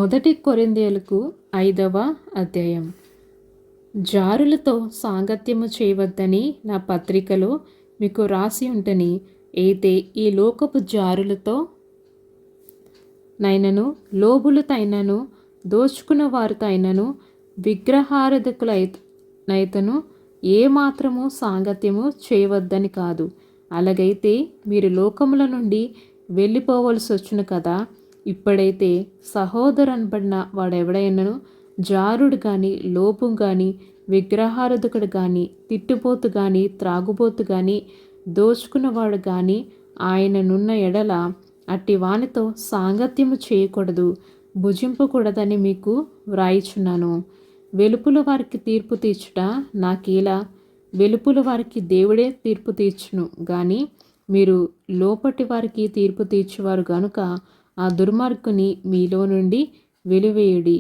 మొదటి కొరింథీయులకు 5వ అధ్యాయం. జారులతో సాంగత్యము చేయవద్దని నా పత్రికలో మీకు రాసి ఉంటని, అయితే ఈ లోకపు జారులతో నైనను, లోబులతైనను, దోచుకున్న వారితైనను, విగ్రహారాధకులైతను ఏమాత్రము సాంగత్యము చేయవద్దని కాదు. అలాగైతే మీరు లోకముల నుండి వెళ్ళిపోవలసి వచ్చును కదా. ఇప్పుడైతే సహోదరనబడిన వాడెవడైనను జారుడు కానీ, లోపు కానీ, విగ్రహారాధకుడు కానీ, తిట్టుపోతు కానీ, త్రాగుబోతు కానీ, దోచుకున్నవాడు కానీ ఆయననున్న ఎడల అట్టి వానితో సాంగత్యము చేయకూడదు, భుజింపకూడదని మీకు వ్రాయిచున్నాను. వెలుపుల వారికి తీర్పు తీర్చుట నాకేలా? వెలుపుల వారికి దేవుడే తీర్పు తీర్చును గాని మీరు లోపటి వారికి తీర్పు తీర్చువారు గనుక ఆ దుర్మార్గుని మీలో నుండి వెలివేయుడి.